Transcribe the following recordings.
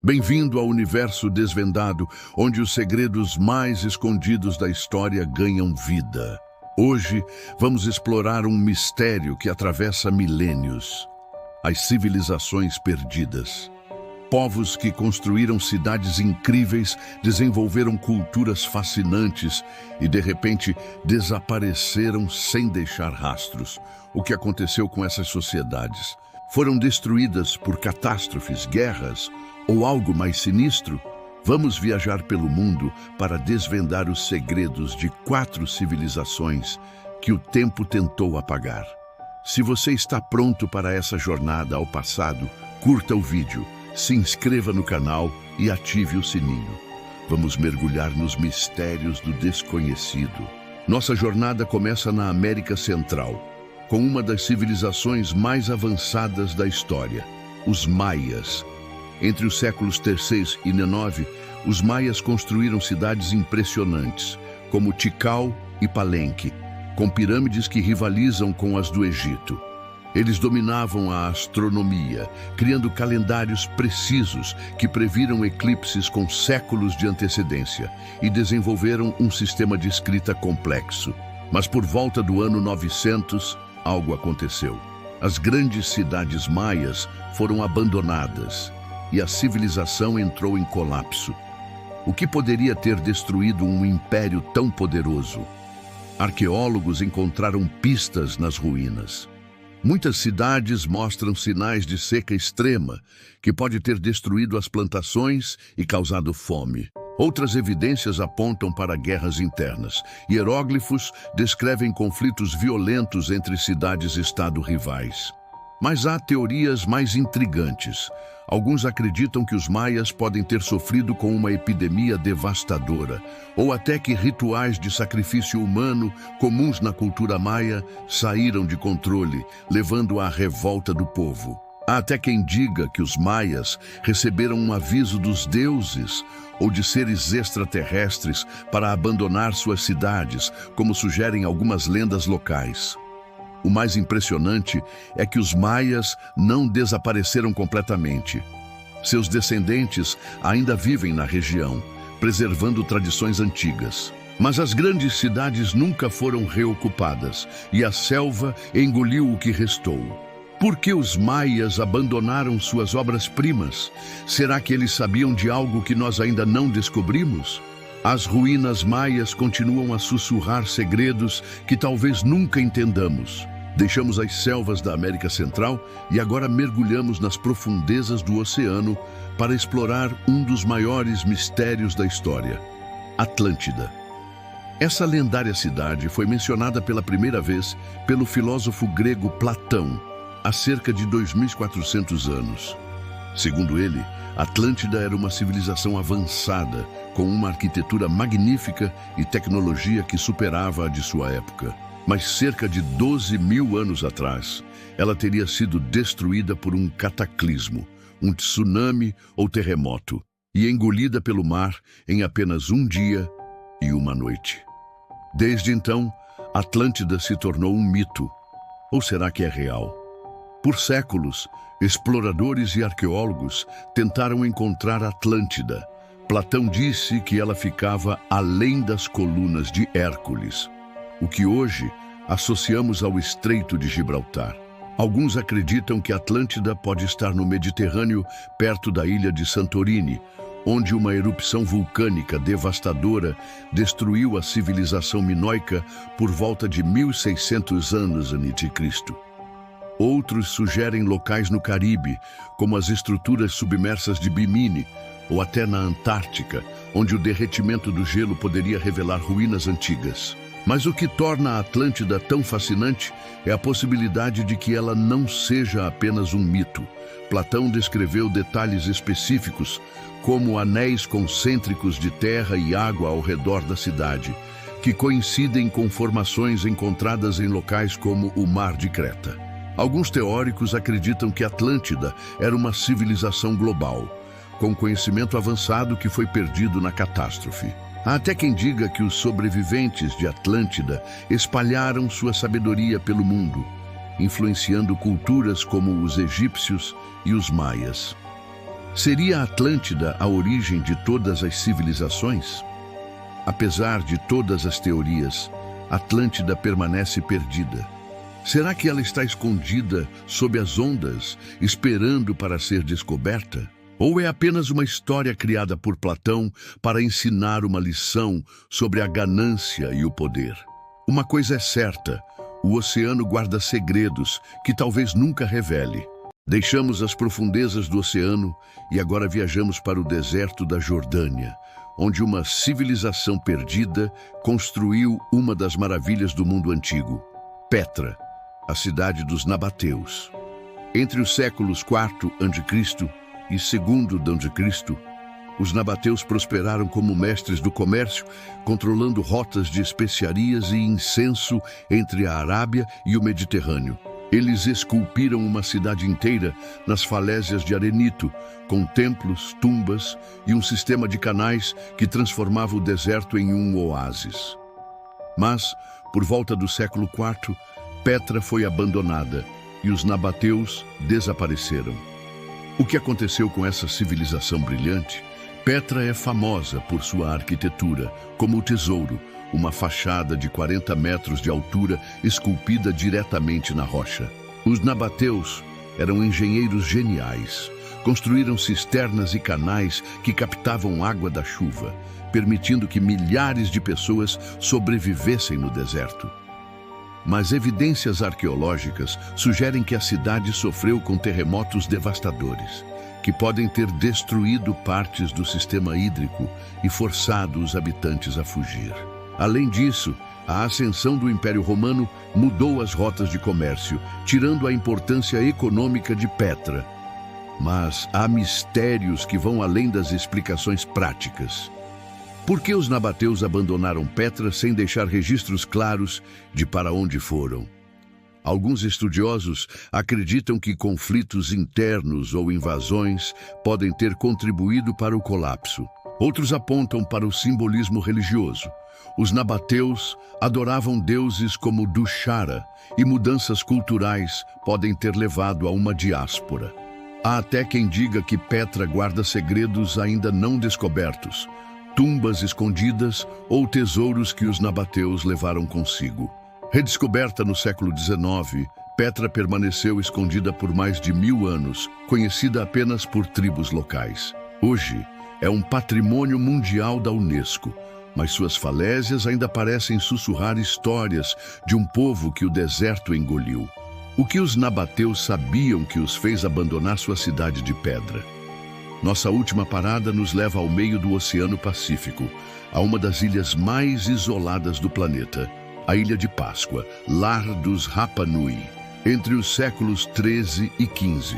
Bem-vindo ao universo desvendado, onde os segredos mais escondidos da história ganham vida. Hoje, vamos explorar um mistério que atravessa milênios: as civilizações perdidas. Povos que construíram cidades incríveis, desenvolveram culturas fascinantes e, de repente, desapareceram sem deixar rastros. O que aconteceu com essas sociedades? Foram destruídas por catástrofes, guerras ou algo mais sinistro? Vamos viajar pelo mundo para desvendar os segredos de 4 civilizações que o tempo tentou apagar. Se você está pronto para essa jornada ao passado, curta o vídeo, se inscreva no canal e ative o sininho. Vamos mergulhar nos mistérios do desconhecido. Nossa jornada começa na América Central, com uma das civilizações mais avançadas da história, os Maias. Entre os séculos III e IX, os Maias construíram cidades impressionantes, como Tikal e Palenque, com pirâmides que rivalizam com as do Egito. Eles dominavam a astronomia, criando calendários precisos que previram eclipses com séculos de antecedência e desenvolveram um sistema de escrita complexo. Mas por volta do ano 900, algo aconteceu. As grandes cidades maias foram abandonadas e a civilização entrou em colapso. O que poderia ter destruído um império tão poderoso? Arqueólogos encontraram pistas nas ruínas. Muitas cidades mostram sinais de seca extrema, que pode ter destruído as plantações e causado fome. Outras evidências apontam para guerras internas. Hieróglifos descrevem conflitos violentos entre cidades-estado rivais. Mas há teorias mais intrigantes. Alguns acreditam que os maias podem ter sofrido com uma epidemia devastadora, ou até que rituais de sacrifício humano comuns na cultura maia saíram de controle, levando à revolta do povo. Há até quem diga que os maias receberam um aviso dos deuses ou de seres extraterrestres para abandonar suas cidades, como sugerem algumas lendas locais. O mais impressionante é que os maias não desapareceram completamente. Seus descendentes ainda vivem na região, preservando tradições antigas. Mas as grandes cidades nunca foram reocupadas e a selva engoliu o que restou. Por que os maias abandonaram suas obras-primas? Será que eles sabiam de algo que nós ainda não descobrimos? As ruínas maias continuam a sussurrar segredos que talvez nunca entendamos. Deixamos as selvas da América Central e agora mergulhamos nas profundezas do oceano para explorar um dos maiores mistérios da história: Atlântida. Essa lendária cidade foi mencionada pela primeira vez pelo filósofo grego Platão, há cerca de 2.400 anos. Segundo ele, Atlântida era uma civilização avançada, com uma arquitetura magnífica e tecnologia que superava a de sua época. Mas cerca de 12.000 anos atrás, ela teria sido destruída por um cataclismo, um tsunami ou terremoto, e engolida pelo mar em apenas um dia e uma noite. Desde então, Atlântida se tornou um mito. Ou será que é real? Por séculos, exploradores e arqueólogos tentaram encontrar Atlântida. Platão disse que ela ficava além das colunas de Hércules, o que hoje associamos ao Estreito de Gibraltar. Alguns acreditam que Atlântida pode estar no Mediterrâneo, perto da ilha de Santorini, onde uma erupção vulcânica devastadora destruiu a civilização minoica por volta de 1.600 anos a.C. Outros sugerem locais no Caribe, como as estruturas submersas de Bimini, ou até na Antártica, onde o derretimento do gelo poderia revelar ruínas antigas. Mas o que torna a Atlântida tão fascinante é a possibilidade de que ela não seja apenas um mito. Platão descreveu detalhes específicos, como anéis concêntricos de terra e água ao redor da cidade, que coincidem com formações encontradas em locais como o Mar de Creta. Alguns teóricos acreditam que Atlântida era uma civilização global, com conhecimento avançado que foi perdido na catástrofe. Há até quem diga que os sobreviventes de Atlântida espalharam sua sabedoria pelo mundo, influenciando culturas como os egípcios e os maias. Seria a Atlântida a origem de todas as civilizações? Apesar de todas as teorias, Atlântida permanece perdida. Será que ela está escondida sob as ondas, esperando para ser descoberta? Ou é apenas uma história criada por Platão para ensinar uma lição sobre a ganância e o poder? Uma coisa é certa: o oceano guarda segredos que talvez nunca revele. Deixamos as profundezas do oceano e agora viajamos para o deserto da Jordânia, onde uma civilização perdida construiu uma das maravilhas do mundo antigo, Petra, a cidade dos nabateus. Entre os séculos IV a.C. e II d.C., os nabateus prosperaram como mestres do comércio, controlando rotas de especiarias e incenso entre a Arábia e o Mediterrâneo. Eles esculpiram uma cidade inteira nas falésias de arenito, com templos, tumbas e um sistema de canais que transformava o deserto em um oásis. Mas, por volta do século IV, Petra foi abandonada e os nabateus desapareceram. O que aconteceu com essa civilização brilhante? Petra é famosa por sua arquitetura, como o Tesouro, uma fachada de 40 metros de altura esculpida diretamente na rocha. Os nabateus eram engenheiros geniais. Construíram cisternas e canais que captavam água da chuva, permitindo que milhares de pessoas sobrevivessem no deserto. Mas evidências arqueológicas sugerem que a cidade sofreu com terremotos devastadores, que podem ter destruído partes do sistema hídrico e forçado os habitantes a fugir. Além disso, a ascensão do Império Romano mudou as rotas de comércio, tirando a importância econômica de Petra. Mas há mistérios que vão além das explicações práticas. Por que os nabateus abandonaram Petra sem deixar registros claros de para onde foram? Alguns estudiosos acreditam que conflitos internos ou invasões podem ter contribuído para o colapso. Outros apontam para o simbolismo religioso. Os nabateus adoravam deuses como Dushara, e mudanças culturais podem ter levado a uma diáspora. Há até quem diga que Petra guarda segredos ainda não descobertos, tumbas escondidas ou tesouros que os nabateus levaram consigo. Redescoberta no século XIX, Petra permaneceu escondida por mais de 1000 anos, conhecida apenas por tribos locais. Hoje, é um patrimônio mundial da Unesco, mas suas falésias ainda parecem sussurrar histórias de um povo que o deserto engoliu. O que os nabateus sabiam que os fez abandonar sua cidade de pedra? Nossa última parada nos leva ao meio do Oceano Pacífico, a uma das ilhas mais isoladas do planeta, a Ilha de Páscoa, lar dos Rapa Nui. Entre os séculos 13 e 15,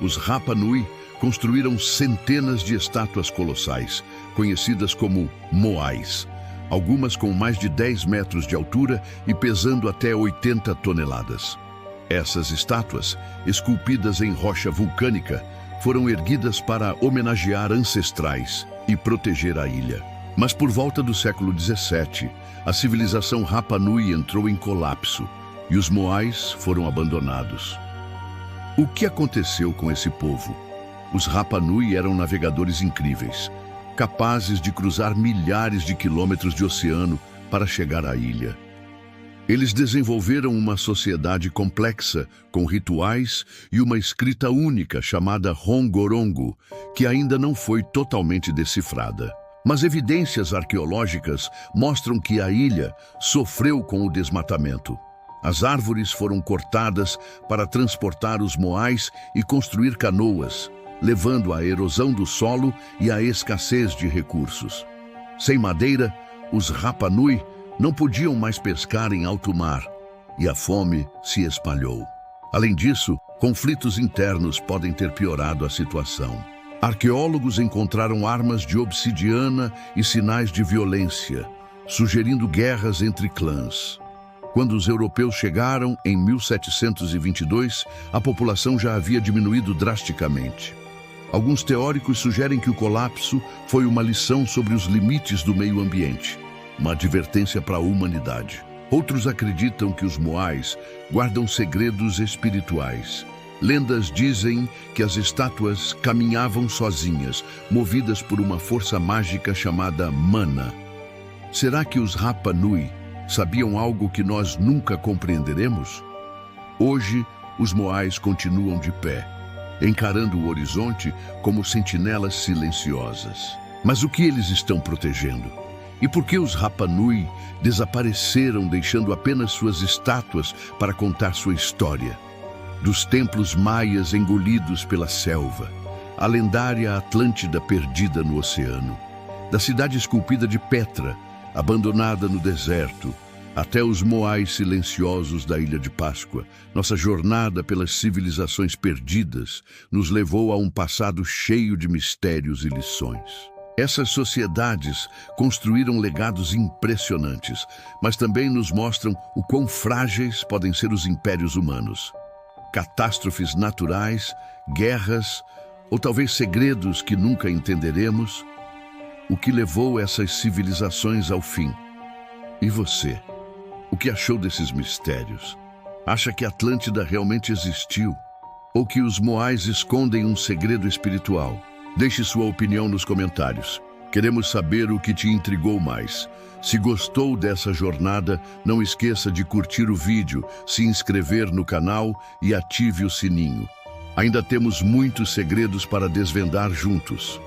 os Rapa Nui construíram centenas de estátuas colossais, conhecidas como moais, algumas com mais de 10 metros de altura e pesando até 80 toneladas. Essas estátuas, esculpidas em rocha vulcânica, foram erguidas para homenagear ancestrais e proteger a ilha. Mas por volta do século 17, a civilização Rapa Nui entrou em colapso e os moais foram abandonados. O que aconteceu com esse povo? Os Rapa Nui eram navegadores incríveis, capazes de cruzar milhares de quilômetros de oceano para chegar à ilha. Eles desenvolveram uma sociedade complexa, com rituais e uma escrita única chamada Rongorongo, que ainda não foi totalmente decifrada. Mas evidências arqueológicas mostram que a ilha sofreu com o desmatamento. As árvores foram cortadas para transportar os moais e construir canoas, levando à erosão do solo e à escassez de recursos. Sem madeira, os Rapa Nui não podiam mais pescar em alto mar, e a fome se espalhou. Além disso, conflitos internos podem ter piorado a situação. Arqueólogos encontraram armas de obsidiana e sinais de violência, sugerindo guerras entre clãs. Quando os europeus chegaram, em 1722, a população já havia diminuído drasticamente. Alguns teóricos sugerem que o colapso foi uma lição sobre os limites do meio ambiente, uma advertência para a humanidade. Outros acreditam que os moais guardam segredos espirituais, Lendas dizem que as estátuas caminhavam sozinhas, movidas por uma força mágica chamada mana. Será que os Rapa Nui sabiam algo que nós nunca compreenderemos? Hoje, os Moais continuam de pé, encarando o horizonte como sentinelas silenciosas. Mas o que eles estão protegendo? E por que os Rapa Nui desapareceram, deixando apenas suas estátuas para contar sua história? Dos templos maias engolidos pela selva, a lendária Atlântida perdida no oceano, da cidade esculpida de Petra, abandonada no deserto, até os Moais silenciosos da Ilha de Páscoa, nossa jornada pelas civilizações perdidas nos levou a um passado cheio de mistérios e lições. Essas sociedades construíram legados impressionantes, mas também nos mostram o quão frágeis podem ser os impérios humanos. Catástrofes naturais, guerras ou talvez segredos que nunca entenderemos, o que levou essas civilizações ao fim. E você? O que achou desses mistérios? Acha que Atlântida realmente existiu? Ou que os Moais escondem um segredo espiritual? Deixe sua opinião nos comentários. Queremos saber o que te intrigou mais. Se gostou dessa jornada, não esqueça de curtir o vídeo, se inscrever no canal e ative o sininho. Ainda temos muitos segredos para desvendar juntos.